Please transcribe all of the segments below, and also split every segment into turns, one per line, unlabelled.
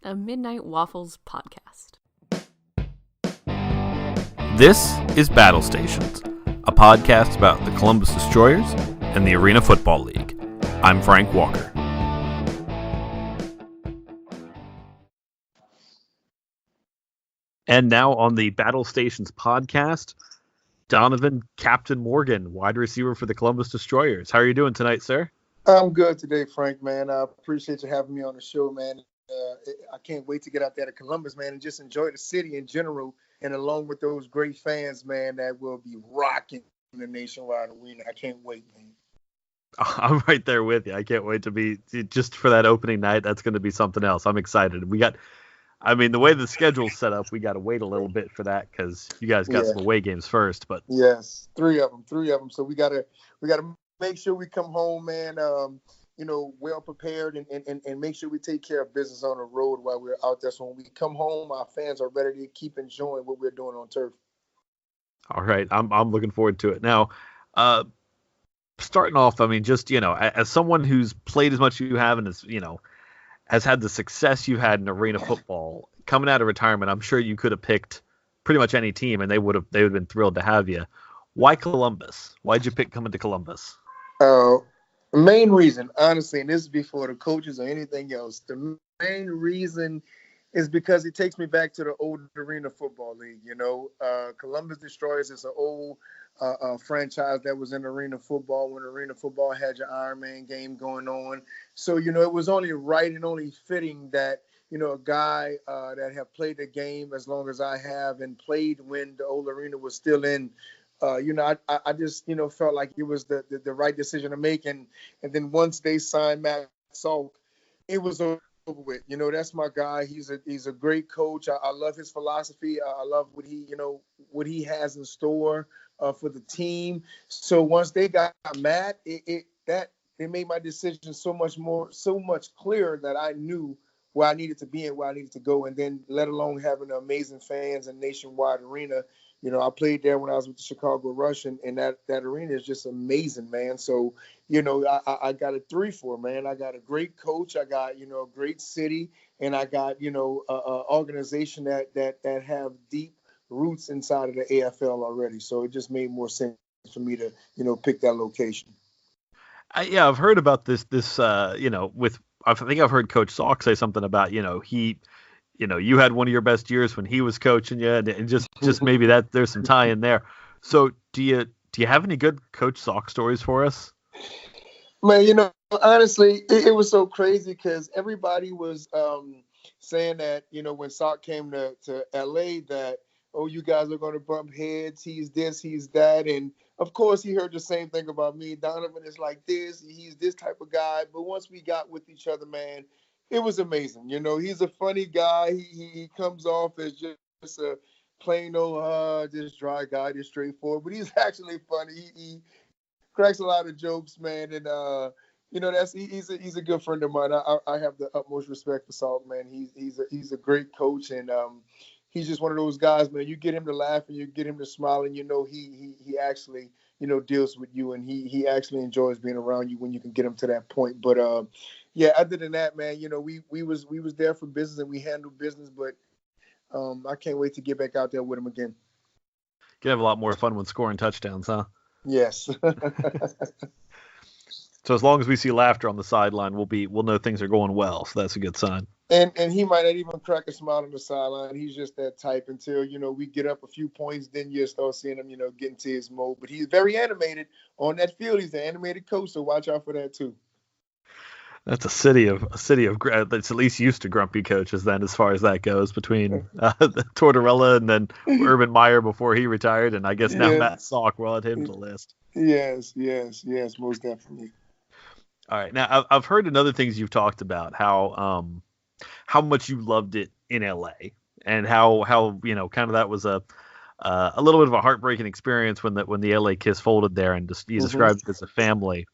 a Midnight Waffles podcast.
This is BattleStations, a podcast about the Columbus Destroyers and the Arena Football League. I'm Frank Walker. And now on the BattleStations podcast, Donovan Captain Morgan, wide receiver for the Columbus Destroyers. How are you doing tonight, sir?
I'm good today, Frank, man. I appreciate you having me on the show, man. I can't wait to get out there to Columbus, man, and just enjoy the city in general, and along with those great fans, man, that will be rocking the Nationwide Arena. I can't wait, man.
I'm right there with you. I can't wait to be, just for that opening night, that's going to be something else. I'm excited. The way the schedule's set up, we got to wait a little bit for that because you guys got some away games first. But
yes, three of them. So we gotta make sure we come home, man. Well prepared and make sure we take care of business on the road while we're out there. So when we come home, our fans are ready to keep enjoying what we're doing on turf.
All right, I'm looking forward to it. Now, starting off, as someone who's played as much as you have and has had the success you've had in arena football, coming out of retirement, I'm sure you could have picked pretty much any team and they would have been thrilled to have you. Why Columbus? Why'd you pick coming to Columbus?
Main reason, honestly, and this is before the coaches or anything else, the main reason is because it takes me back to the old Arena Football League. Columbus Destroyers is an old franchise that was in Arena Football when Arena Football had your Iron Man game going on. So, it was only right and only fitting that, a guy that have played the game as long as I have and played when the old arena was still in, I just, felt like it was the right decision to make. And then once they signed Matt Salk, it was over with. That's my guy. He's a great coach. I love his philosophy. I love what he has in store for the team. So once they got Matt, it made my decision so much clearer that I knew where I needed to be and where I needed to go. And then let alone having amazing fans and Nationwide Arena. I played there when I was with the Chicago Rush, and that arena is just amazing, man. So, I got a 3-4, man. I got a great coach. I got, a great city, and I got, a organization that have deep roots inside of the AFL already. So it just made more sense for me to, pick that location.
I've heard about this, I think I've heard Coach Salk say something about, you had one of your best years when he was coaching you, and just maybe that there's some tie in there. So do you have any good Coach Salk stories for us?
Man, honestly, it was so crazy because everybody was saying that, when Salk came to LA that, oh, you guys are going to bump heads. He's this, he's that. And of course, he heard the same thing about me. Donovan is like this. He's this type of guy. But once we got with each other, man, it was amazing. He's a funny guy. He comes off as just a plain old, just dry guy, just straightforward. But he's actually funny. He cracks a lot of jokes, man. And, he's a good friend of mine. I have the utmost respect for Salk, man. He's a great coach. And he's just one of those guys, man. You get him to laugh and you get him to smile, and he actually, deals with you, and he actually enjoys being around you when you can get him to that point. But other than that, man, we was there for business and we handled business, but I can't wait to get back out there with him again.
You can have a lot more fun when scoring touchdowns, huh?
Yes.
So as long as we see laughter on the sideline, we'll know things are going well. So that's a good sign.
And he might not even crack a smile on the sideline. He's just that type until, we get up a few points, then you start seeing him, get into his mode. But he's very animated on that field. He's an animated coach, so watch out for that too.
That's a city of that's at least used to grumpy coaches then, as far as that goes, between Tortorella and then Urban Meyer before he retired, and I guess now Matt Salk. We'll add him to the list.
Yes, most definitely.
All right, now I've heard in other things you've talked about how much you loved it in LA, and how kind of that was a little bit of a heartbreaking experience when the LA Kiss folded there, and you described it as a family.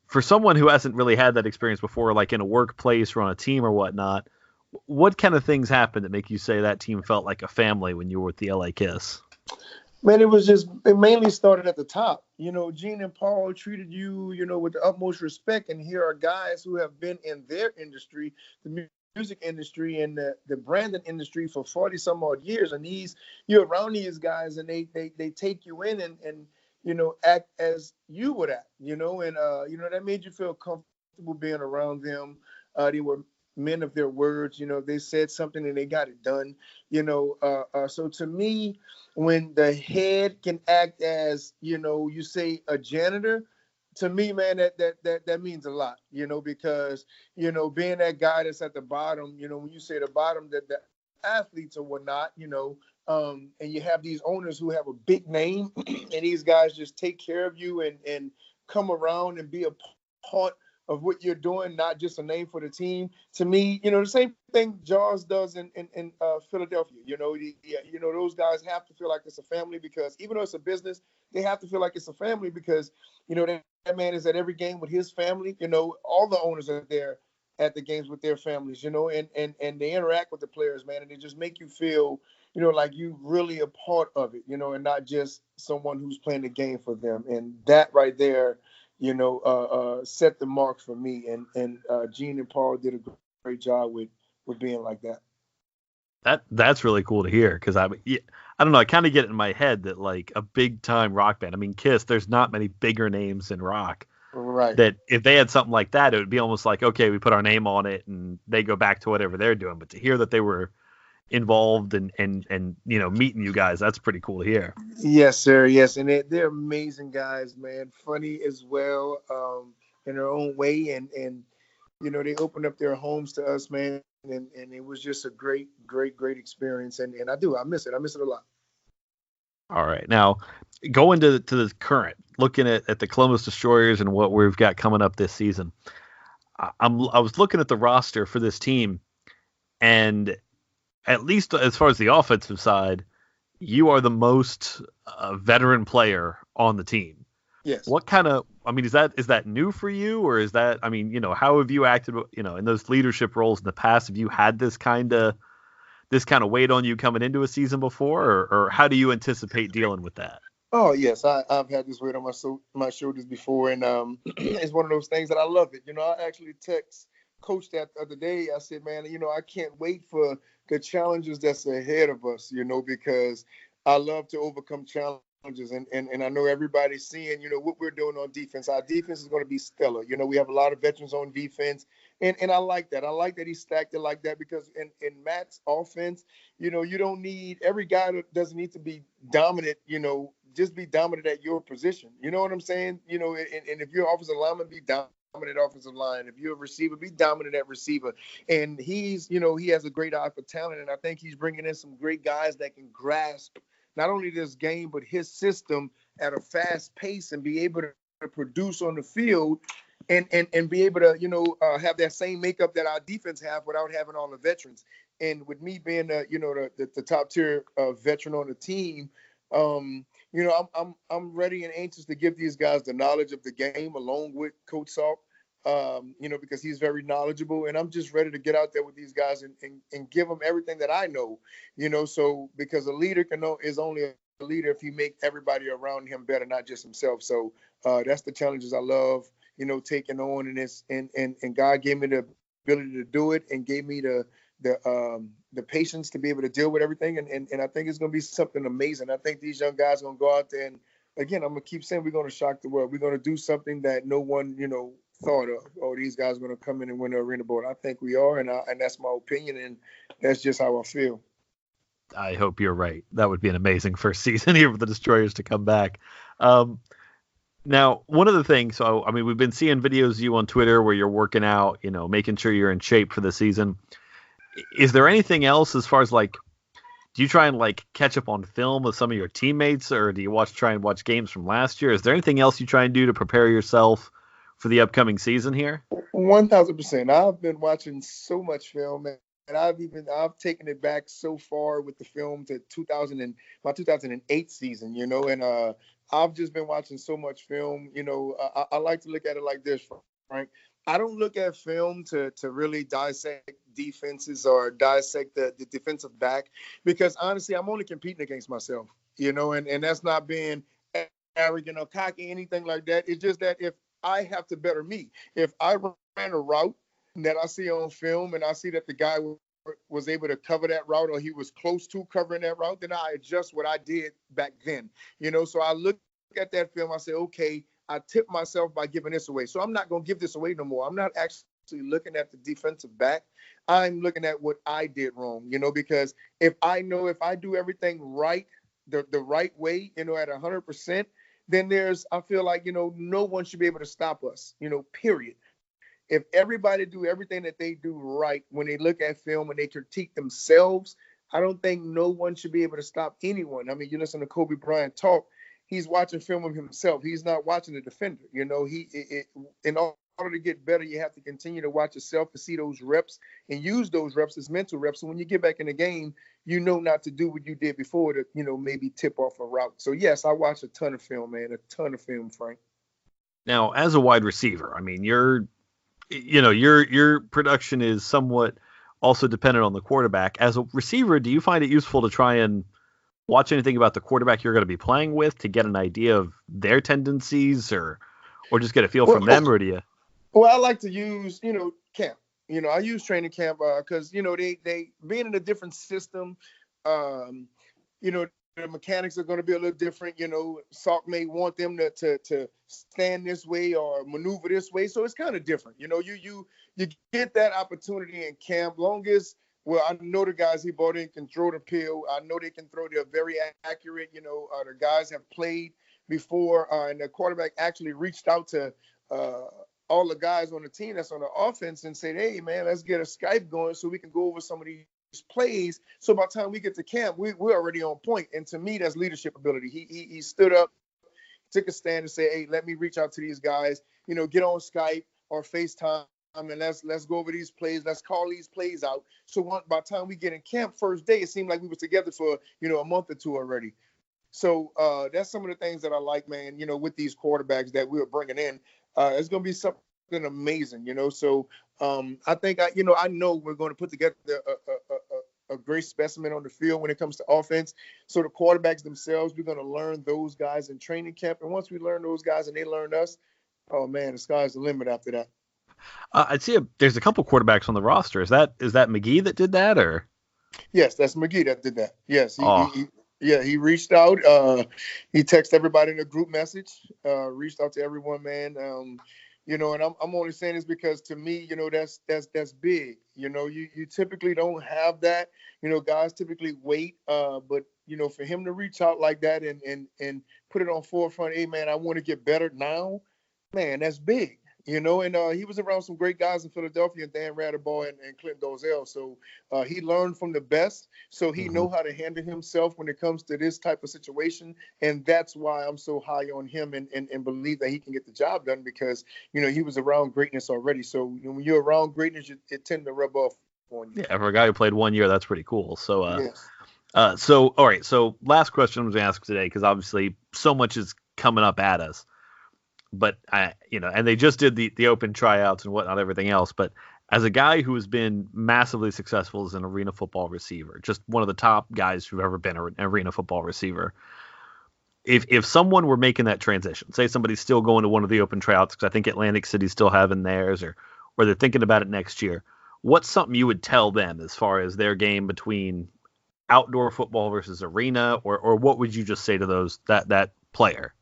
For someone who hasn't really had that experience before, like in a workplace or on a team or whatnot, what kind of things happened that make you say that team felt like a family when you were with the LA Kiss?
Man, it mainly started at the top. Gene and Paul treated you, with the utmost respect. And here are guys who have been in their industry, the music industry and the branding industry for 40 some odd years, and you're around these guys, and they take you in and act as you would act, and that made you feel comfortable being around them. They were men of their words. They said something and they got it done. So to me, when the head can act as, you say, a janitor, to me, man, that means a lot, because, being that guy that's at the bottom, when you say the bottom, that the athletes or whatnot, and you have these owners who have a big name and these guys just take care of you and come around and be a part of what you're doing, not just a name for the team. To me, the same thing Jaws does in Philadelphia. Those guys have to feel like it's a family, because even though it's a business, they have to feel like it's a family, because, that man is at every game with his family. All the owners are there at the games with their families, and they interact with the players, man, and they just make you feel, like you really a part of it, and not just someone who's playing the game for them. And that right there, set the mark for me. And Gene and Paul did a great job with being like that.
That's really cool to hear, because I don't know, I kind of get it in my head that like a big time rock band. I mean, Kiss, there's not many bigger names in rock.
Right.
That if they had something like that, it would be almost like, okay, we put our name on it and they go back to whatever they're doing. But to hear that they were involved and meeting you guys, that's pretty cool to hear.
Yes, sir. Yes, and they're amazing guys, man. Funny as well, in their own way, and they opened up their homes to us, man, and it was just a great experience, and I miss it a lot.
All right, now going to the current, looking at the Columbus Destroyers and what we've got coming up this season. I was looking at the roster for this team, and at least as far as the offensive side, you are the most veteran player on the team.
Yes.
What kind of, I mean, is that new for you, or is that, I mean, how have you acted, in those leadership roles in the past? Have you had this kind of weight on you coming into a season before, or how do you anticipate dealing with that?
Oh yes, I've had this weight on my shoulders before, and it's one of those things that I love it. I actually text Coach that the other day. I said, man, I can't wait for the challenges that's ahead of us, because I love to overcome challenges, and I know everybody's seeing, what we're doing on defense. Our defense is going to be stellar. We have a lot of veterans on defense, and I like that. I like that he stacked it like that, because in Matt's offense, you don't need, every guy that doesn't need to be dominant, just be dominant at your position. You know what I'm saying? And if you're offensive lineman, be dominant offensive line. If you're a receiver, be dominant at receiver. And he's, he has a great eye for talent, and I think he's bringing in some great guys that can grasp not only this game, but his system at a fast pace and be able to produce on the field and be able to, have that same makeup that our defense have without having all the veterans. And with me being, the top tier veteran on the team, I'm ready and anxious to give these guys the knowledge of the game along with Coach Salk, because he's very knowledgeable, and I'm just ready to get out there with these guys and give them everything that I know, so because a leader is only a leader if he make everybody around him better, not just himself. So that's the challenges I love, taking on, and God gave me the ability to do it and gave me the patience to be able to deal with everything. And I think it's going to be something amazing. I think these young guys are going to go out there, and again, I'm going to keep saying we're going to shock the world. We're going to do something that no one, thought of. Oh, these guys are going to come in and win the arena board. I think we are, and that's my opinion, and that's just how I feel.
I hope you're right. That would be an amazing first season here for the Destroyers to come back. Now, one of the things, so I mean, we've been seeing videos of you on Twitter where you're working out, making sure you're in shape for the season. Is there anything else as far as like, do you try and like catch up on film with some of your teammates, or do you try and watch games from last year? Is there anything else you try and do to prepare yourself for the upcoming season here?
1,000%. I've been watching so much film, and I've taken it back so far with the film to my 2008 season, and I've just been watching so much film. I like to look at it like this, Frank. I don't look at film to really dissect defenses or dissect the defensive back, because honestly, I'm only competing against myself, and that's not being arrogant or cocky, anything like that. It's just that if I have to better me, if I ran a route that I see on film and I see that the guy was able to cover that route or he was close to covering that route, then I adjust what I did back then. So I look at that film, I say, okay, I tipped myself by giving this away. So I'm not going to give this away no more. I'm not actually looking at the defensive back. I'm looking at what I did wrong, because if I do everything right, the right way, at 100%, then I feel like, no one should be able to stop us, period. If everybody do everything that they do right when they look at film and they critique themselves, I don't think no one should be able to stop anyone. I mean, you listen to Kobe Bryant talk, he's watching film of himself. He's not watching the defender. In order to get better, you have to continue to watch yourself to see those reps and use those reps as mental reps. So when you get back in the game, you know not to do what you did before to, maybe tip off a route. So yes, I watch a ton of film, man, a ton of film, Frank.
Now, as a wide receiver, I mean, your production is somewhat also dependent on the quarterback. As a receiver, do you find it useful to try and watch anything about the quarterback you're going to be playing with to get an idea of their tendencies or just get a feel from them, or do you?
Well, I like to use, camp. I use training camp because, they being in a different system, the mechanics are going to be a little different. Salk may want them to stand this way or maneuver this way. So it's kind of different. You get that opportunity in camp. I know the guys he brought in can throw the pill. I know they can throw. They're very accurate. The guys have played before, and the quarterback actually reached out to all the guys on the team that's on the offense and said, hey, man, let's get a Skype going so we can go over some of these plays. So by the time we get to camp, we're already on point. And to me, that's leadership ability. He stood up, took a stand and said, hey, let me reach out to these guys, get on Skype or FaceTime and let's go over these plays. Let's call these plays out. So by the time we get in camp first day, it seemed like we were together for, a month or two already. So that's some of the things that I like, man, with these quarterbacks that we were bringing in. It's going to be something amazing, So I think, I know we're going to put together a great specimen on the field when it comes to offense. So the quarterbacks themselves, we're going to learn those guys in training camp. And once we learn those guys and they learn us, oh, man, the sky's the limit after that.
I'd see there's a couple quarterbacks on the roster. Is that McGee that did that, or? Yes,
that's McGee that did that. Yes, he reached out. He texted everybody in the group message. Reached out to everyone, man. And I'm only saying this because to me, that's big. You typically don't have that. Guys typically wait. But for him to reach out like that and put it on forefront, hey man, I want to get better now, man, that's big. And he was around some great guys in Philadelphia, Dan Ratterball and Clint Dozell. So he learned from the best. So he know how to handle himself when it comes to this type of situation. And that's why I'm so high on him and believe that he can get the job done because, he was around greatness already. So when you're around greatness, it tends to rub off on you.
Yeah, for a guy who played 1 year, that's pretty cool. So,
yes.
So all right. So last question I'm going to ask today, because obviously so much is coming up at us. But and they just did the open tryouts and whatnot, everything else. But as a guy who has been massively successful as an arena football receiver, just one of the top guys who've ever been an arena football receiver, if someone were making that transition, say somebody's still going to one of the open tryouts, because I think Atlantic City's still having theirs, or they're thinking about it next year, what's something you would tell them as far as their game between outdoor football versus arena, or what would you just say to that player?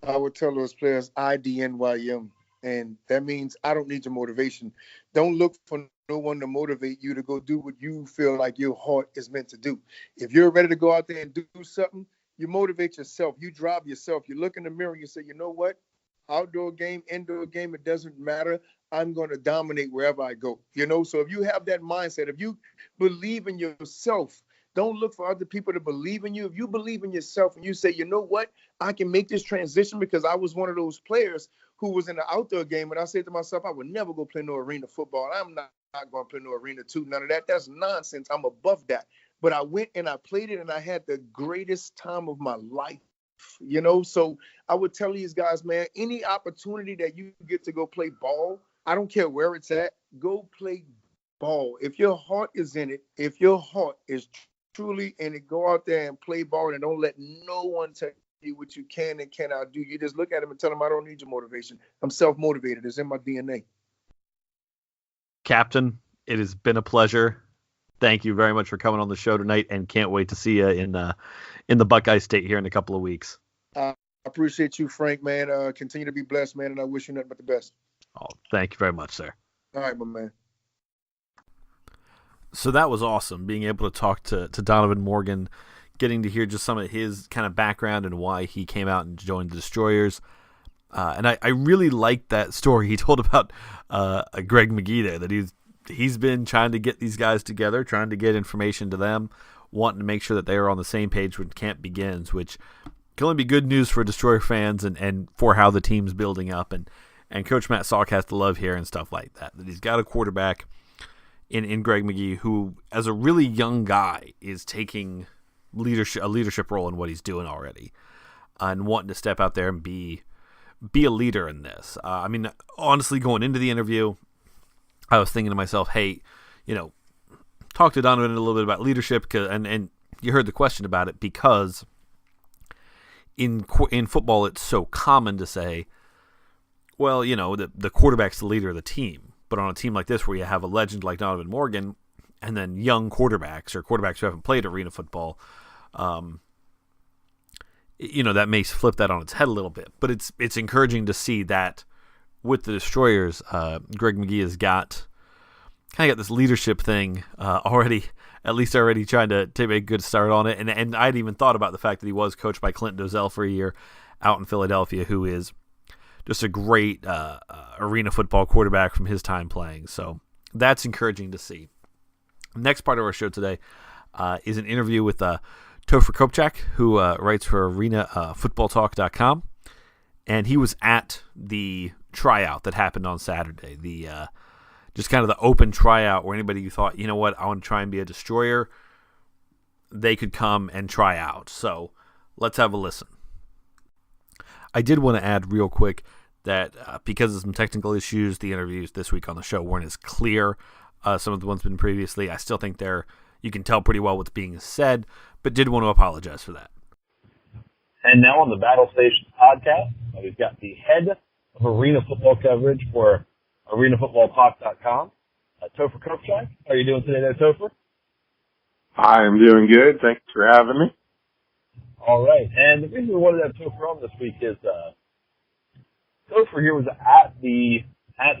I would tell those players IDNYM, and that means I don't need your motivation. Don't look for no one to motivate you to go do what you feel like your heart is meant to do. If you're ready to go out there and do something, you motivate yourself. You drive yourself. You look in the mirror and you say, you know what? Outdoor game, indoor game, it doesn't matter. I'm going to dominate wherever I go. So if you have that mindset, if you believe in yourself, don't look for other people to believe in you. If you believe in yourself and you say, you know what, I can make this transition, because I was one of those players who was in the outdoor game. And I said to myself, I would never go play no arena football. I'm not going to play no arena too. None of that. That's nonsense. I'm above that. But I went and I played it and I had the greatest time of my life. So I would tell these guys, man, any opportunity that you get to go play ball, I don't care where it's at, go play ball. If your heart is in it, if your heart is truly in it, go out there and play ball and don't let no one tell you what you can and cannot do. You just look at them and tell them, I don't need your motivation. I'm self-motivated. It's in my DNA.
Captain, it has been a pleasure. Thank you very much for coming on the show tonight, and can't wait to see you in the Buckeye State here in a couple of weeks.
I appreciate you, Frank, man. Continue to be blessed, man, and I wish you nothing but the best.
Oh, thank you very much, sir.
All right, my man.
So that was awesome, being able to talk to Donovan Morgan, getting to hear just some of his kind of background and why he came out and joined the Destroyers. And I really liked that story he told about Greg McGee there, that he's been trying to get these guys together, trying to get information to them, wanting to make sure that they are on the same page when camp begins, which can only be good news for Destroyer fans and for how the team's building up. And Coach Matt Salk has to love hearing stuff like that he's got a quarterback in Greg McGee who, as a really young guy, is taking a leadership role in what he's doing already and wanting to step out there and be a leader in this. I mean, honestly, going into the interview, I was thinking to myself, hey, talk to Donovan a little bit about leadership, and you heard the question about it, because in football it's so common to say, well, the quarterback's the leader of the team. But on a team like this where you have a legend like Donovan Morgan and then young quarterbacks or quarterbacks who haven't played arena football, that may flip that on its head a little bit. But it's encouraging to see that with the Destroyers, Greg McGee has got this leadership thing already trying to make a good start on it. And I'd even thought about the fact that he was coached by Clint Dozell for a year out in Philadelphia, who is just a great arena football quarterback from his time playing. So that's encouraging to see. Next part of our show today is an interview with Topher Kopchak, who writes for arenafootballtalk.com. And he was at the tryout that happened on Saturday. Just kind of the open tryout where anybody who thought, I want to try and be a Destroyer, they could come and try out. So let's have a listen. I did want to add real quick that because of some technical issues, the interviews this week on the show weren't as clear. Some of the ones been previously. I still think you can tell pretty well what's being said, but did want to apologize for that.
And now on the BattleStations podcast, we've got the head of arena football coverage for arenafootballtalk.com, Topher Kopchak. How are you doing today there, Topher?
I am doing good. Thanks for having me.
All right. And the reason we wanted to have Topher on this week is Topher here was at the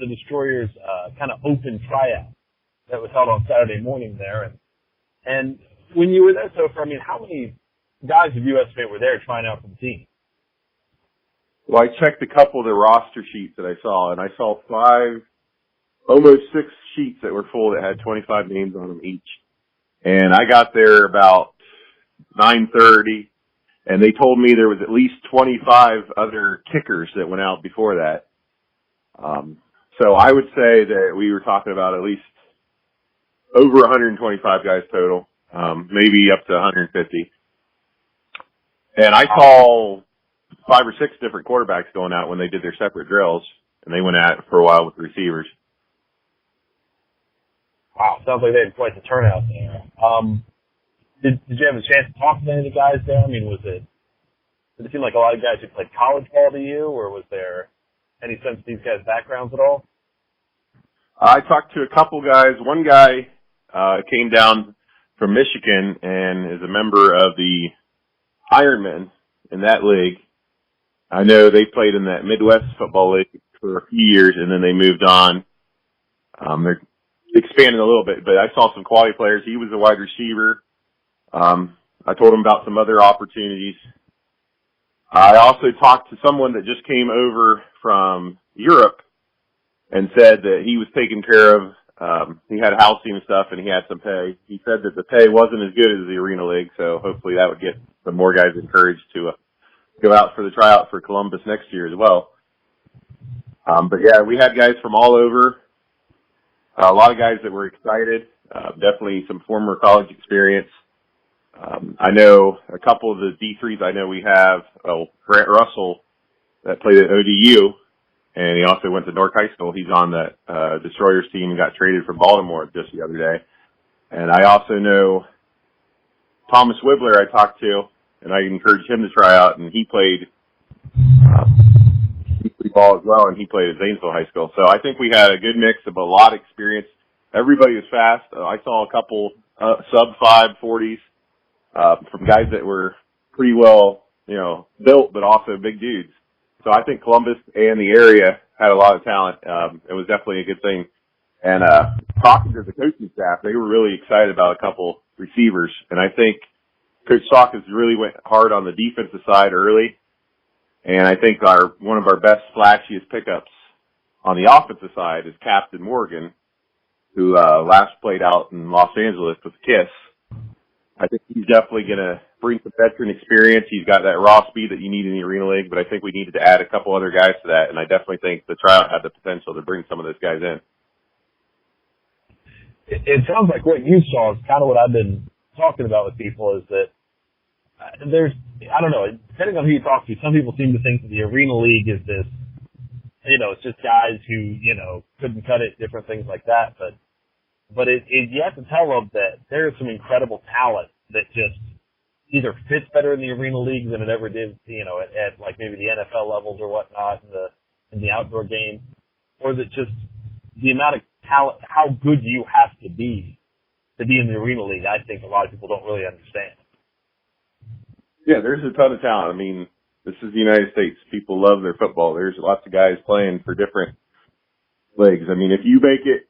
Destroyers kind of open tryout that was held on Saturday morning there. And when you were there, Topher, I mean, how many guys of U.S. State were there trying out for the team?
Well, I checked a couple of the roster sheets that I saw, and I saw 5, almost 6 sheets that were full that had 25 names on them each. And I got there about 9:30, and they told me there was at least 25 other kickers that went out before that. So I would say that we were talking about at least over 125 guys total, maybe up to 150. And I saw 5 or 6 different quarterbacks going out when they did their separate drills, and they went at it for a while with the receivers.
Wow, sounds like they had quite the turnout there. Did you have a chance to talk to any of the guys there? I mean, did it seem like a lot of guys who played college ball to you, or was there any sense of these guys' backgrounds at all?
I talked to a couple guys. One guy came down from Michigan and is a member of the Ironmen in that league. I know they played in that Midwest Football League for a few years, and then they moved on. They're expanding a little bit, but I saw some quality players. He was a wide receiver. I told him about some other opportunities. I also talked to someone that just came over from Europe and said that he was taken care of. He had housing and stuff, and he had some pay. He said that the pay wasn't as good as the Arena League, so hopefully that would get some more guys encouraged to go out for the tryout for Columbus next year as well. But yeah, we had guys from all over. A lot of guys that were excited. Definitely some former college experience. I know a couple of the D3s I know we have. Grant Russell that played at ODU, and he also went to Newark High School. He's on that Destroyers team and got traded from Baltimore just the other day. And I also know Thomas Wibbler I talked to, and I encouraged him to try out, and he played ball as well, and he played at Zanesville High School. So I think we had a good mix of a lot of experience. Everybody was fast. I saw a couple sub-5 40s from guys that were pretty well, built, but also big dudes. So I think Columbus and the area had a lot of talent. It was definitely a good thing. And talking to the coaching staff, they were really excited about a couple receivers. And I think Coach Saunders really went hard on the defensive side early. And I think one of our best, flashiest pickups on the offensive side is Captain Morgan, who last played out in Los Angeles with KISS. I think he's definitely going to bring some veteran experience. He's got that raw speed that you need in the Arena League, but I think we needed to add a couple other guys to that, and I definitely think the tryout had the potential to bring some of those guys in.
It sounds like what you saw is kind of what I've been talking about with people is that I don't know, depending on who you talk to, some people seem to think that the Arena League is this, it's just guys who, couldn't cut it, different things like that, but you have to tell them that there is some incredible talent that just either fits better in the Arena League than it ever did, at like maybe the NFL levels or whatnot in the outdoor game, or that just the amount of talent, how good you have to be in the Arena League, I think a lot of people don't really understand.
Yeah, there's a ton of talent. I mean, this is the United States. People love their football. There's lots of guys playing for different leagues. I mean, if you make it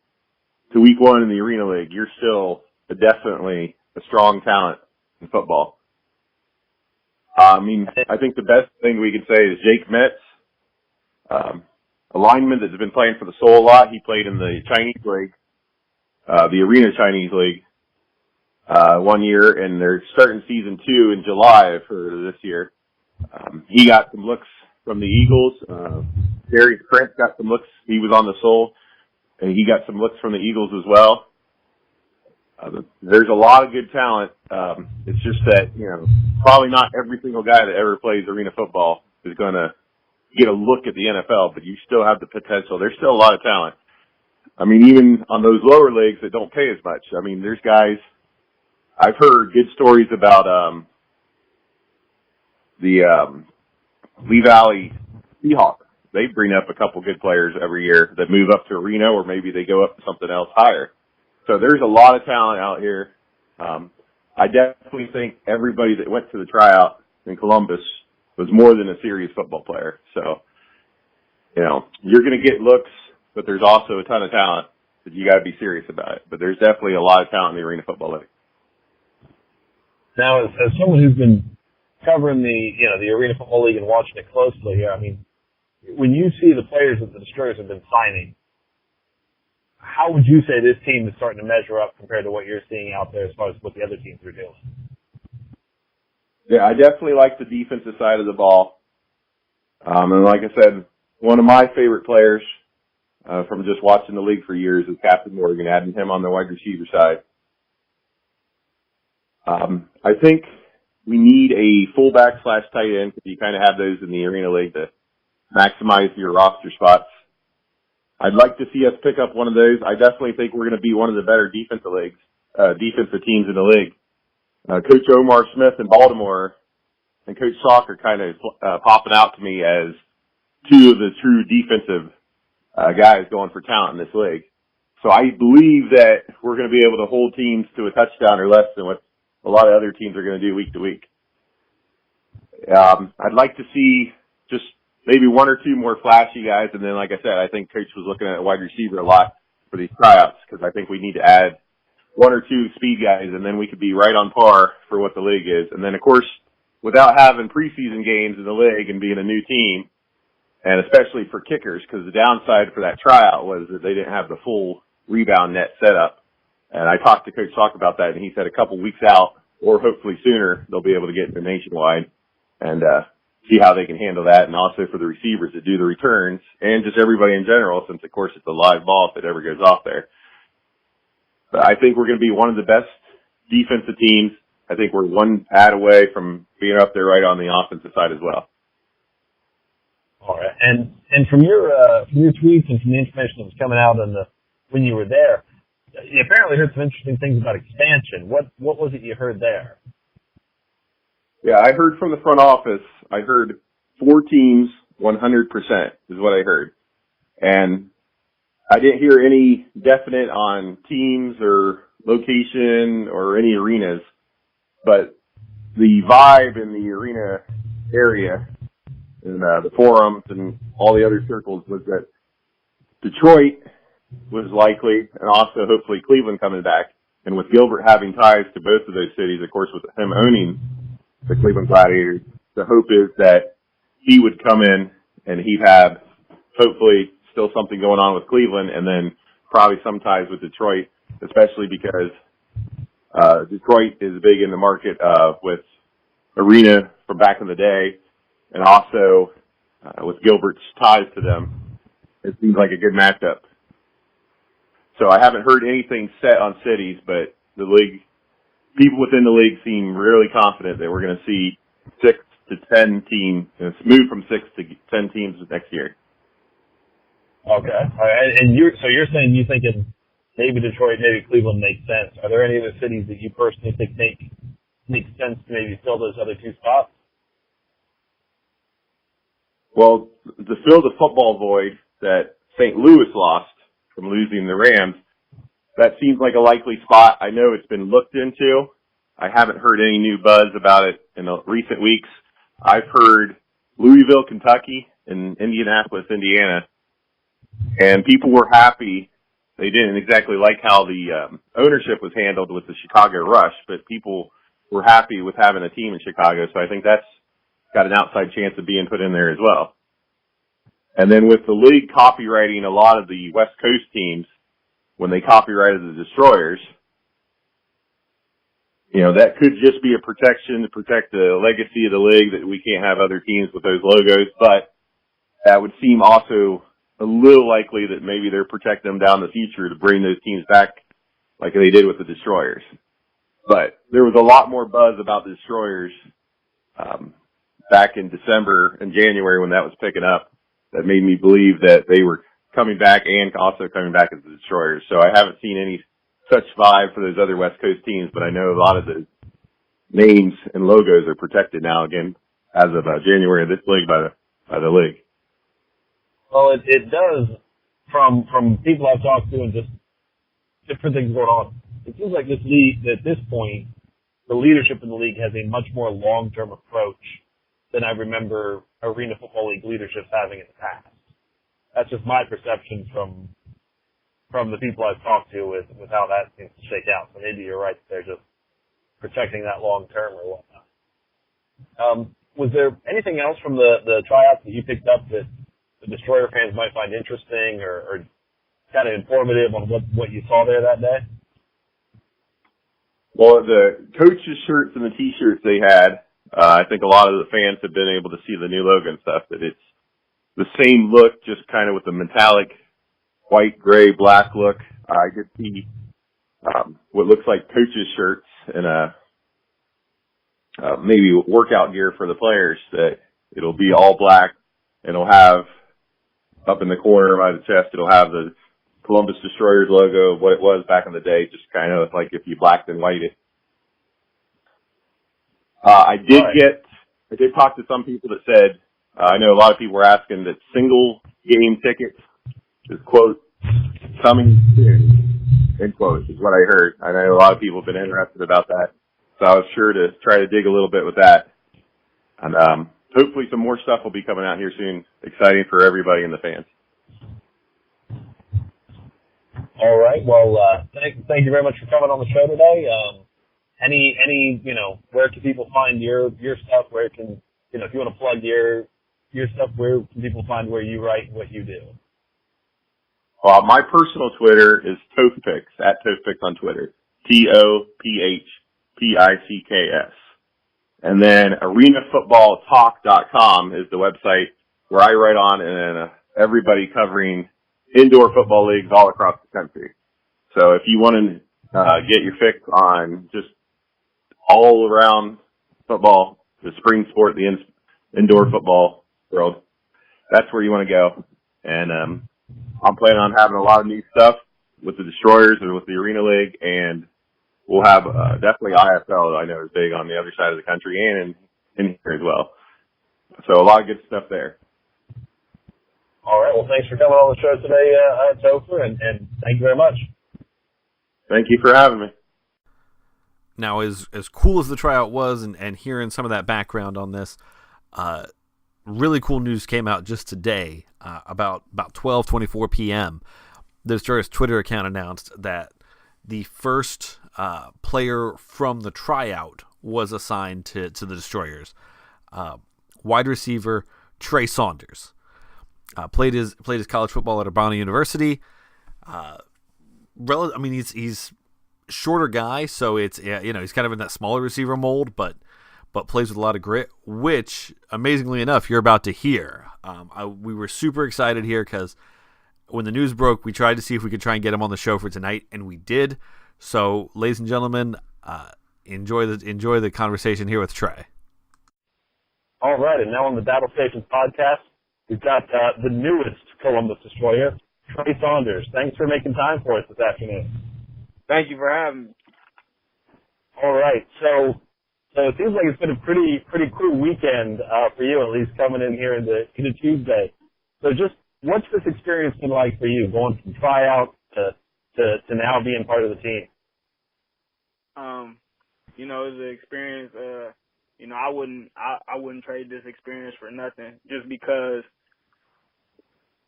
to week 1 in the Arena League, you're still definitely a strong talent in football. I think the best thing we can say is Jake Metz, a lineman that's been playing for the Soul a lot. He played in the Chinese League, the Arena Chinese League, 1 year, and they're starting season 2 in July, I've heard, of this year. He got some looks from the Eagles. Darius Prince got some looks. He was on the Soul, and he got some looks from the Eagles as well. There's a lot of good talent. It's just that, probably not every single guy that ever plays arena football is going to get a look at the NFL, but you still have the potential. There's still a lot of talent. I mean, even on those lower leagues that don't pay as much. I mean, there's guys, I've heard good stories about the Lee Valley Seahawks. They bring up a couple good players every year that move up to arena, or maybe they go up to something else higher. So there's a lot of talent out here. I definitely think everybody that went to the tryout in Columbus was more than a serious football player. So, you're going to get looks, but there's also a ton of talent that you got to be serious about it. But there's definitely a lot of talent in the Arena Football League.
Now, as someone who's been covering the Arena Football League and watching it closely here, I mean, when you see the players that the Destroyers have been signing, how would you say this team is starting to measure up compared to what you're seeing out there as far as what the other teams are doing?
Yeah, I definitely like the defensive side of the ball. And like I said, one of my favorite players from just watching the league for years is Captain Morgan, adding him on the wide receiver side. I think we need a fullback / tight end, because you kind of have those in the Arena League to maximize your roster spots. I'd like to see us pick up one of those. I definitely think we're going to be one of the better defensive teams in the league. Coach Omar Smith in Baltimore and Coach Salk are kind of popping out to me as two of the true defensive guys going for talent in this league. So I believe that we're going to be able to hold teams to a touchdown or less than what a lot of other teams are going to do week to week. I'd like to see just maybe one or two more flashy guys, and then, like I said, I think Coach was looking at a wide receiver a lot for these tryouts, because I think we need to add one or two speed guys, and then we could be right on par for what the league is. And then, of course, without having preseason games in the league and being a new team, and especially for kickers, because the downside for that tryout was that they didn't have the full rebound net set up. And I talked to Coach Salk about that, and he said a couple weeks out, or hopefully sooner, they'll be able to get into nationwide and see how they can handle that, and also for the receivers to do the returns, and just everybody in general, since, of course, it's a live ball if it ever goes off there. But I think we're going to be one of the best defensive teams. I think we're one pad away from being up there right on the offensive side as well.
All right. And from your tweets and from the information that was coming out when you were there, you apparently heard some interesting things about expansion. What was it you heard there?
Yeah, I heard from the front office. I heard 4 teams 100% is what I heard. And I didn't hear any definite on teams or location or any arenas, but the vibe in the arena area and the forums and all the other circles was that Detroit was likely, and also hopefully Cleveland coming back. And with Gilbert having ties to both of those cities, of course, with him owning the Cleveland Gladiators, the hope is that he would come in and he'd have hopefully still something going on with Cleveland, and then probably some ties with Detroit, especially because Detroit is big in the market with arena from back in the day, and also with Gilbert's ties to them, it seems like a good matchup. So I haven't heard anything set on cities, but the league, people within the league seem really confident that we're going to see 6 to 10 teams, move from 6 to 10 teams next year.
Okay. All right. And so you're saying you think maybe Detroit, maybe Cleveland makes sense. Are there any other cities that you personally think make sense to maybe fill those other 2 spots?
Well, to fill the football void that St. Louis lost from losing the Rams, that seems like a likely spot. I know it's been looked into. I haven't heard any new buzz about it in the recent weeks. I've heard Louisville, Kentucky, and Indianapolis, Indiana, and people were happy. They didn't exactly like how the ownership was handled with the Chicago Rush, but people were happy with having a team in Chicago, so I think that's got an outside chance of being put in there as well. And then with the league copywriting a lot of the West Coast teams, when they copyrighted the Destroyers, that could just be a protection to protect the legacy of the league, that we can't have other teams with those logos, but that would seem also a little likely that maybe they're protecting them down the future to bring those teams back like they did with the Destroyers. But there was a lot more buzz about the Destroyers back in December and January when that was picking up, that made me believe that they were coming back and also coming back as the Destroyers. So I haven't seen any such vibe for those other West Coast teams, but I know a lot of the names and logos are protected now again as of January of this league by the league.
Well, it does from people I've talked to and just different things going on. It seems like this league, at this point, the leadership in the league has a much more long-term approach than I remember Arena Football League leaderships having in the past. That's just my perception from the people I've talked to with how that seems to shake out. So maybe you're right that they're just protecting that long-term or whatnot. Was there anything else from the tryouts that you picked up that the Destroyer fans might find interesting or kind of informative on what you saw there that day?
Well, the coaches' shirts and the T-shirts they had, I think a lot of the fans have been able to see the new logo and stuff, that it's the same look, just kind of with the metallic white, gray, black look. I did see what looks like coaches' shirts and maybe workout gear for the players, that it'll be all black, and it'll have up in the corner by the chest, it'll have the Columbus Destroyers logo, what it was back in the day, just kind of like if you blacked and white it. I did talk to some people that said, I know a lot of people were asking that single game tickets is, quote, coming soon, end quote, is what I heard. I know a lot of people have been interested about that, so I was sure to try to dig a little bit with that. And hopefully some more stuff will be coming out here soon, exciting for everybody and the fans.
All right. Well, thank you very much for coming on the show today. Any, where can people find your stuff? Where can, if you want to plug your stuff, where can people find where you write and what you do?
My personal Twitter is Topher, at Topher on Twitter. TOPHPICKS. And then arenafootballtalk.com is the website where I write on, and everybody covering indoor football leagues all across the country. So if you want to get your fix on just all around football, the spring sport, the indoor football world, that's where you want to go. And I'm planning on having a lot of new stuff with the Destroyers and with the Arena League, and we'll have definitely IFL, I know, is big on the other side of the country and in here as well. So a lot of good stuff there.
All right. Well, thanks for coming on the show today, Topher, and thank you very much.
Thank you for having me.
Now, as cool as the tryout was, and hearing some of that background on this, really cool news came out just today, about 12:24 p.m. The Destroyers' Twitter account announced that the first player from the tryout was assigned to the Destroyers. Wide receiver Tre Saunders played his college football at Urbana University. He's shorter guy, so it's he's kind of in that smaller receiver mold, but plays with a lot of grit, which amazingly enough you're about to hear. We were super excited here because when the news broke, we tried to see if we could try and get him on the show for tonight, and we did. So, ladies and gentlemen, enjoy the conversation here with Tre.
All right, and now on the BattleStations podcast, we've got the newest Columbus Destroyer, Tre Saunders. Thanks for making time for us this afternoon.
Thank you for having me.
All right, so it seems like it's been a pretty cool weekend for you, at least coming in here into Tuesday. So just what's this experience been like for you, going from tryout to now being part of the team?
It's an experience. I wouldn't trade this experience for nothing, just because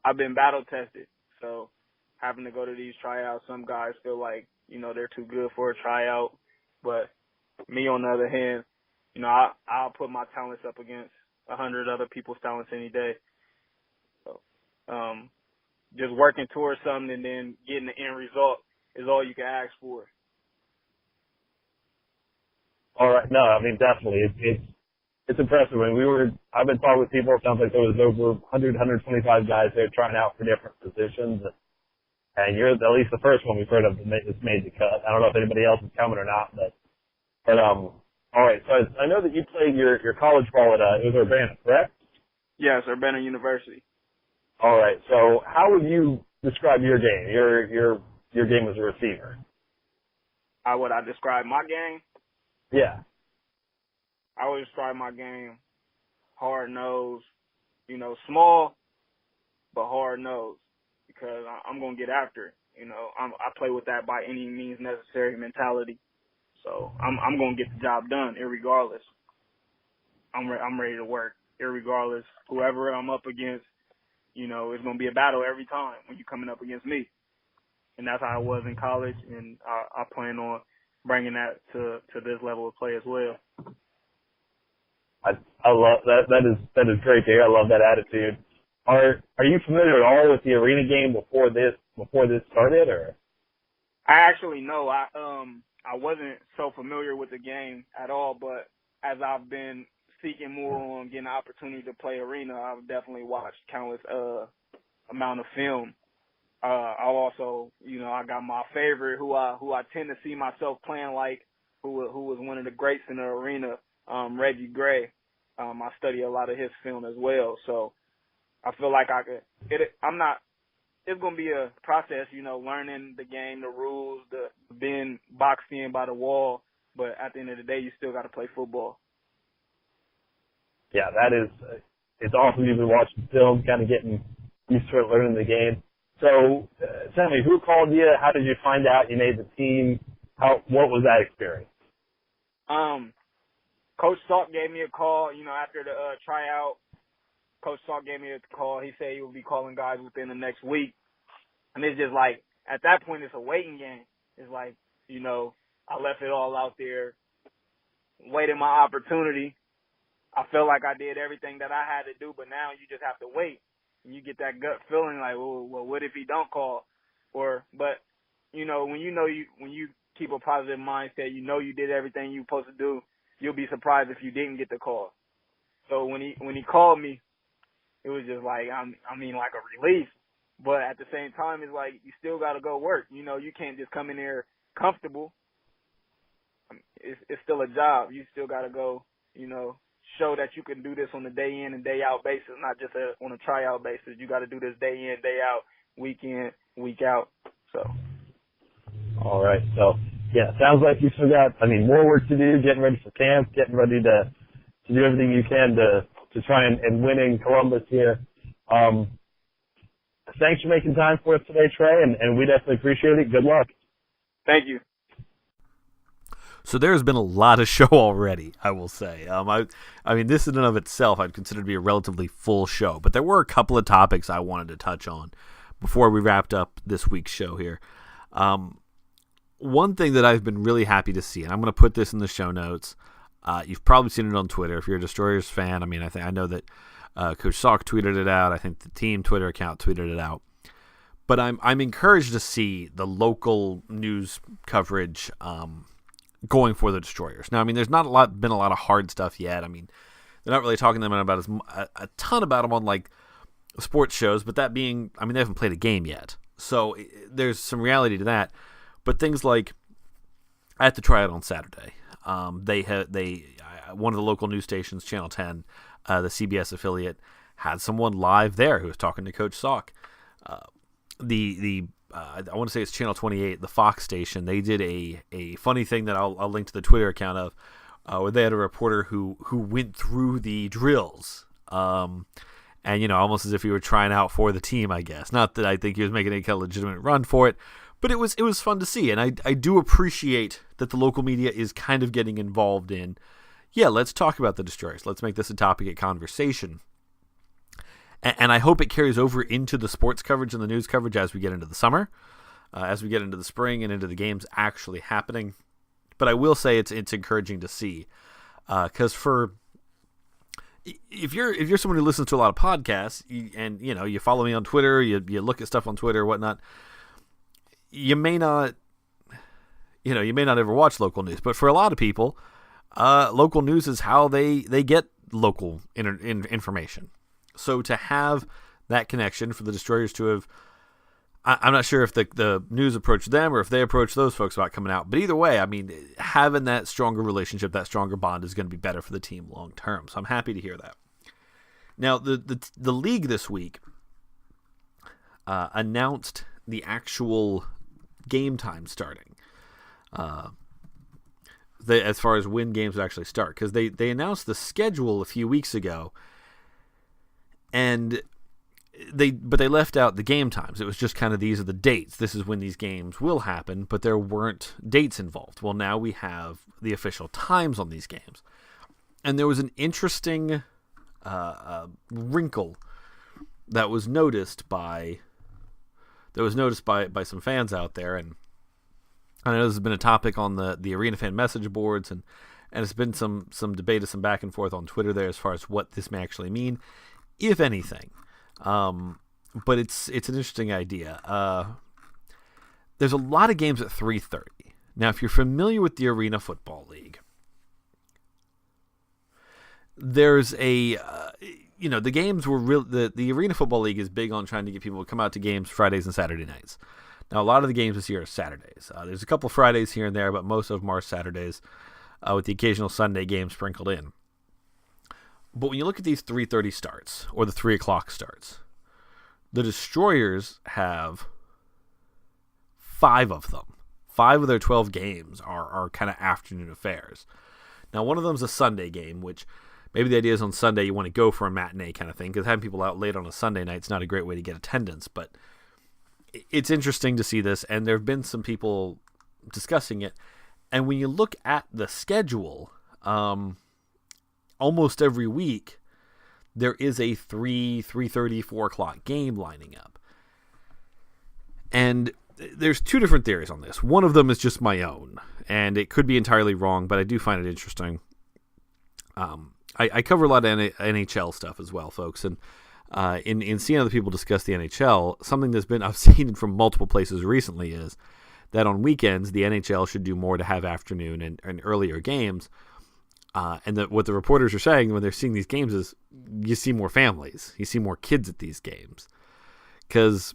I've been battle tested. So having to go to these tryouts, some guys feel like they're too good for a tryout, but me on the other hand, I'll put my talents up against 100 other people's talents any day. So, just working towards something and then getting the end result is all you can ask for.
All right. No, I mean, definitely. It's impressive. I've been talking with people. It sounds like there was over 100, 125 guys there trying out for different positions. And you're at least the first one we've heard of that's made the cut. I don't know if anybody else is coming or not, but all right. So I know that you played your college ball at, it was Urbana, correct?
Yes, Urbana University.
All right. So how would you describe your game? Your game as a receiver?
How would I describe my game?
Yeah.
I would describe my game hard-nosed, small, but hard-nosed, because I'm going to get after it. I play with that by any means necessary mentality. So I'm going to get the job done irregardless. I'm ready to work irregardless. Whoever I'm up against, it's going to be a battle every time when you're coming up against me. And that's how I was in college, and I plan on bringing that to this level of play as well.
I love that. That is great to hear. I love that attitude. Are you familiar at all with the arena game before this started, or?
I actually know. I wasn't so familiar with the game at all, but as I've been seeking more on getting the opportunity to play arena, I've definitely watched countless amount of film. I'll also, I got my favorite who I tend to see myself playing like, who was one of the greats in the arena, Reggie Gray. I study a lot of his film as well, so I feel like it's going to be a process, learning the game, the rules, being boxed in by the wall, but at the end of the day, you still got to play football.
Yeah, it's awesome. You've been watching film, kind of getting used to it, learning the game. So, tell me, who called you? How did you find out you made the team? What was that experience?
Coach Salk gave me a call, after the tryout. Coach Salk gave me a call. He said he would be calling guys within the next week. And it's just like, at that point, it's a waiting game. It's like, I left it all out there, waited my opportunity. I felt like I did everything that I had to do, but now you just have to wait. And you get that gut feeling like, well, what if he don't call? But when you keep a positive mindset, you did everything you supposed to do, you'll be surprised if you didn't get the call. So when he called me, it was just like, like a relief. But at the same time, it's like, you still got to go work. You can't just come in there comfortable. It's still a job. You still got to go, show that you can do this on a day in and day out basis, not just on a tryout basis. You got to do this day in, day out, week in, week out. So.
All right. So, yeah, sounds like you still got, more work to do, getting ready for camp, getting ready to do everything you can to try and win in Columbus here. thanks for making time for us today, Trey, and we definitely appreciate it. Good luck.
Thank you.
So there's been a lot of show already, I will say. I mean, this in and of itself I'd consider to be a relatively full show, but there were a couple of topics I wanted to touch on before we wrapped up this week's show here. One thing that I've been really happy to see, and I'm going to put this in the show notes. You've probably seen it on Twitter if you're a Destroyers fan. I mean, I know that Coach Salk tweeted it out. I think the team Twitter account tweeted it out. But I'm encouraged to see the local news coverage going for the Destroyers. Now, I mean, there's not been a lot of hard stuff yet. I mean, they're not really talking to them about a ton about them on like sports shows. But that being, I mean, they haven't played a game yet, so there's some reality to that. But things like at the tryout on Saturday, one of the local news stations, Channel 10, the CBS affiliate, had someone live there who was talking to Coach Salk. I want to say it's Channel 28, the Fox station. They did a funny thing that I'll link to the Twitter account of, where they had a reporter who went through the drills, and almost as if he were trying out for the team, I guess. Not that I think he was making any kind of legitimate run for it, but it was fun to see, and I do appreciate that the local media is kind of getting involved in. Yeah, let's talk about the Destroyers. Let's make this a topic of conversation. And I hope it carries over into the sports coverage and the news coverage as we get into the summer, as we get into the spring and into the games actually happening. But I will say it's encouraging to see, because if you're someone who listens to a lot of podcasts and you follow me on Twitter, you look at stuff on Twitter or whatnot, you may not ever watch local news. But for a lot of people, local news is how they get local information. So to have that connection for the Destroyers to have, I'm not sure if the news approached them or if they approached those folks about coming out. But either way, I mean, having that stronger relationship, that stronger bond is going to be better for the team long term. So I'm happy to hear that. Now, the league this week announced the actual game time starting. As far as when games would actually start. Because they announced the schedule a few weeks ago. And they left out the game times. It was just kind of, these are the dates. This is when these games will happen, but there weren't dates involved. Well, now we have the official times on these games. And there was an interesting wrinkle that was noticed by some fans out there. And I know this has been a topic on the Arena fan message boards, and it's been some debate, some back and forth on Twitter there as far as what this may actually mean, if anything. But it's an interesting idea. There's a lot of games at 3:30. Now, if you're familiar with the Arena Football League, there's the games were real. The Arena Football League is big on trying to get people to come out to games Fridays and Saturday nights. Now, a lot of the games this year are Saturdays. There's a couple Fridays here and there, but most of them are Saturdays, with the occasional Sunday game sprinkled in. But when you look at these 3:30 starts, or the 3 o'clock starts, the Destroyers have 5 of them. 5 of their 12 games are kind of afternoon affairs. Now, one of them is a Sunday game, which maybe the idea is on Sunday you want to go for a matinee kind of thing, because having people out late on a Sunday night is not a great way to get attendance. But it's interesting to see this, and there have been some people discussing it. And when you look at the schedule, almost every week there is a 3:30, 4 o'clock game lining up. And there's 2 different theories on this. One of them is just my own, and it could be entirely wrong, but I do find it interesting. I cover a lot of NHL stuff as well, folks, and in seeing other people discuss the NHL, something I've seen from multiple places recently is that on weekends the NHL should do more to have afternoon and earlier games. And what the reporters are saying when they're seeing these games is you see more families. You see more kids at these games. Because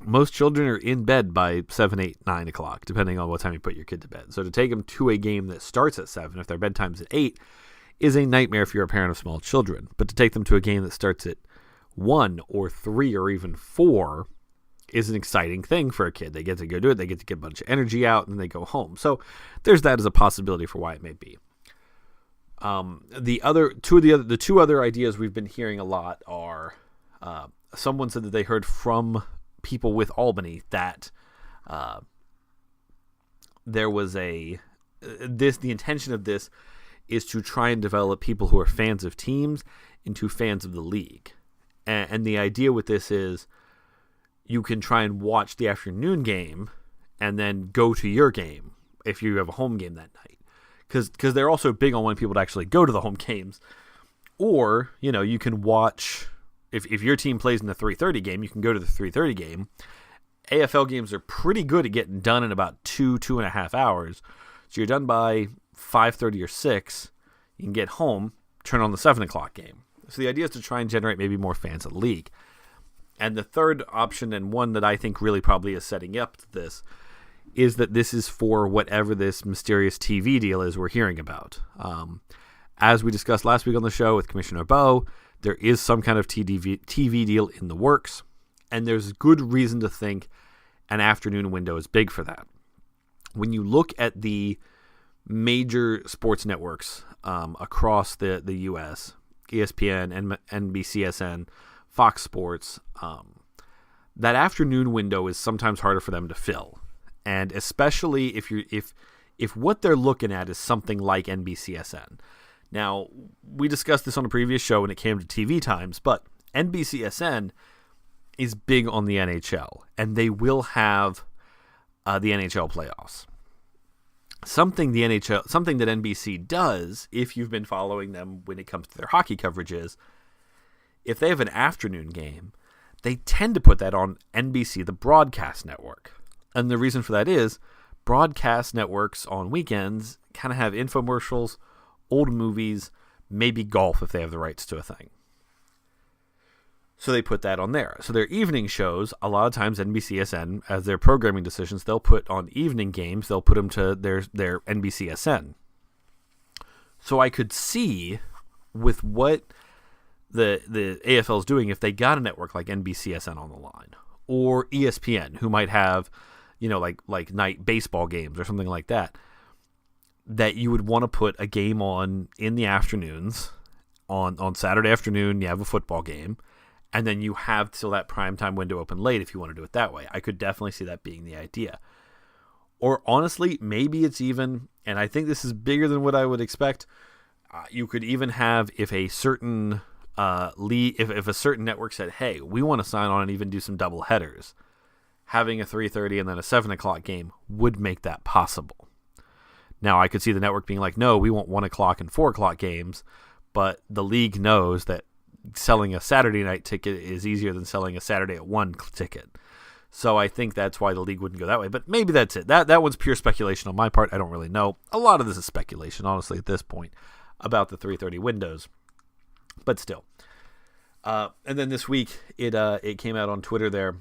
most children are in bed by 7, 8, 9 o'clock, depending on what time you put your kid to bed. So to take them to a game that starts at 7, if their bedtime's at 8, is a nightmare if you're a parent of small children. But to take them to a game that starts at 1 or 3 or even 4 is an exciting thing for a kid. They get to go do it. They get to get a bunch of energy out, and they go home. So there's that as a possibility for why it may be. The 2 other ideas we've been hearing a lot are someone said that they heard from people with Albany that there was the intention of this is to try and develop people who are fans of teams into fans of the league. And the idea with this is you can try and watch the afternoon game and then go to your game if you have a home game that night. Because they're also big on wanting people to actually go to the home games. Or, you can watch, if your team plays in the 3:30 game, you can go to the 3:30 game. AFL games are pretty good at getting done in about 2.5 hours. So you're done by 5:30 or 6. You can get home, turn on the 7 o'clock game. So the idea is to try and generate maybe more fans of the league. And the third option, and one that I think really probably is setting up this, is that this is for whatever this mysterious TV deal is we're hearing about. As we discussed last week on the show with Commissioner Bowe, there is some kind of TV deal in the works, and there's good reason to think an afternoon window is big for that. When you look at the major sports networks across the U.S., ESPN, NBCSN, Fox Sports, that afternoon window is sometimes harder for them to fill. And especially if what they're looking at is something like NBCSN. Now, we discussed this on a previous show when it came to TV times, but NBCSN is big on the NHL, and they will have the NHL playoffs. Something that NBC does, if you've been following them when it comes to their hockey coverage, is if they have an afternoon game, they tend to put that on NBC, the broadcast network. And the reason for that is broadcast networks on weekends kind of have infomercials, old movies, maybe golf if they have the rights to a thing. So they put that on there. So their evening shows, a lot of times NBCSN, as their programming decisions, they'll put on evening games, they'll put them to their NBCSN. So I could see with what the AFL is doing if they got a network like NBCSN on the line, or ESPN, who might have, like night baseball games or something like that, that you would want to put a game on in the afternoons. On Saturday afternoon, you have a football game, and then you have till that primetime window open late if you want to do it that way. I could definitely see that being the idea. Or honestly, maybe it's even, and I think this is bigger than what I would expect, you could even have if a certain if a certain network said, hey, we want to sign on and even do some double headers, having a 3:30 and then a 7 o'clock game would make that possible. Now, I could see the network being like, no, we want 1 o'clock and 4 o'clock games, but the league knows that selling a Saturday night ticket is easier than selling a Saturday at 1 ticket. So I think that's why the league wouldn't go that way. But maybe that's it. That one's pure speculation on my part. I don't really know. A lot of this is speculation, honestly, at this point, about the 3:30 windows. But still. And then this week, it came out on Twitter there,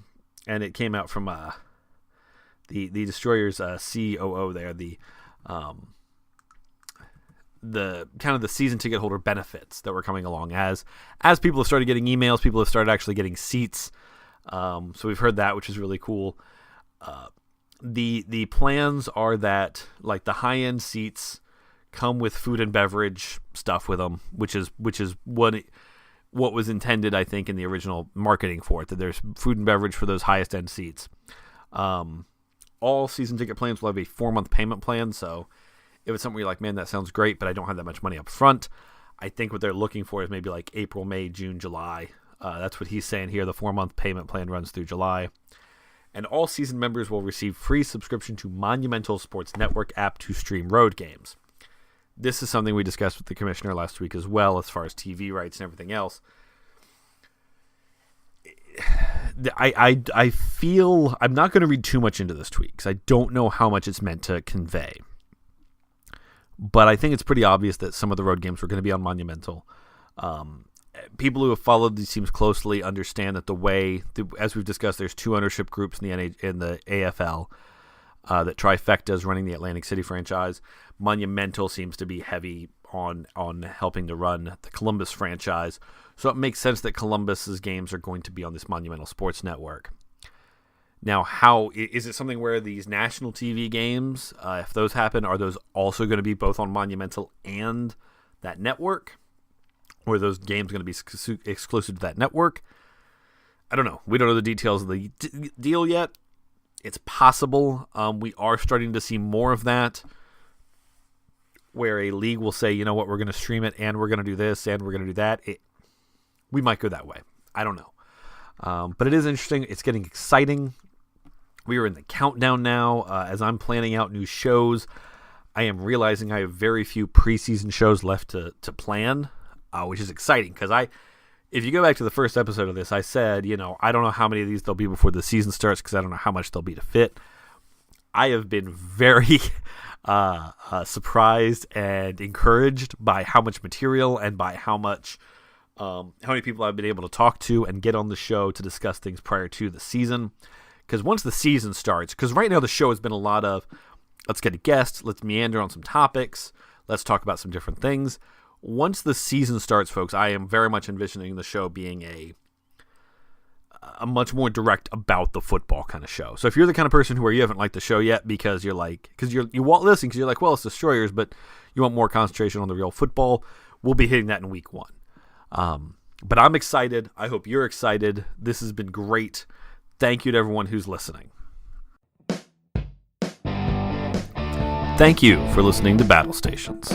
and it came out from the Destroyers COO there, the kind of the season ticket holder benefits that were coming along as people have started getting emails, people have started actually getting seats. So we've heard that, which is really cool. The plans are that like the high end seats come with food and beverage stuff with them, which is what was intended, I think, in the original marketing for it, that there's food and beverage for those highest end seats. All season ticket plans will have a 4-month payment plan, so if it's something where you're like, man, that sounds great, but I don't have that much money up front, I think what they're looking for is maybe like April, May, June, July. That's what he's saying here. The 4-month payment plan runs through July. And all season members will receive free subscription to Monumental Sports Network app to stream road games. This is something we discussed with the commissioner last week as well, as far as TV rights and everything else. I feel I'm not going to read too much into this tweet because I don't know how much it's meant to convey. But I think it's pretty obvious that some of the road games were going to be on Monumental. People who have followed these teams closely understand that as we've discussed, there's 2 ownership groups in the AFL. That Trifecta is running the Atlantic City franchise. Monumental seems to be heavy on helping to run the Columbus franchise. So it makes sense that Columbus's games are going to be on this Monumental Sports Network. Now, how is it something where these national TV games, if those happen, are those also going to be both on Monumental and that network? Or are those games going to be exclusive to that network? I don't know. We don't know the details of the deal yet. It's possible. We are starting to see more of that, where a league will say, you know what, we're going to stream it, and we're going to do this, and we're going to do that. We might go that way. I don't know. But it is interesting. It's getting exciting. We are in the countdown now. As I'm planning out new shows, I am realizing I have very few preseason shows left to plan, which is exciting because if you go back to the first episode of this, I said, I don't know how many of these there'll be before the season starts because I don't know how much there'll be to fit. I have been very surprised and encouraged by how much material and by how many people I've been able to talk to and get on the show to discuss things prior to the season. Because once the season starts, because right now the show has been a lot of, let's get a guest, let's meander on some topics, let's talk about some different things. Once the season starts, folks, I am very much envisioning the show being a much more direct about the football kind of show. So if you're the kind of person where you haven't liked the show yet because you won't listen because you're like, well, it's Destroyers, but you want more concentration on the real football, we'll be hitting that in week 1. But I'm excited. I hope you're excited. This has been great. Thank you to everyone who's listening. Thank you for listening to Battle Stations.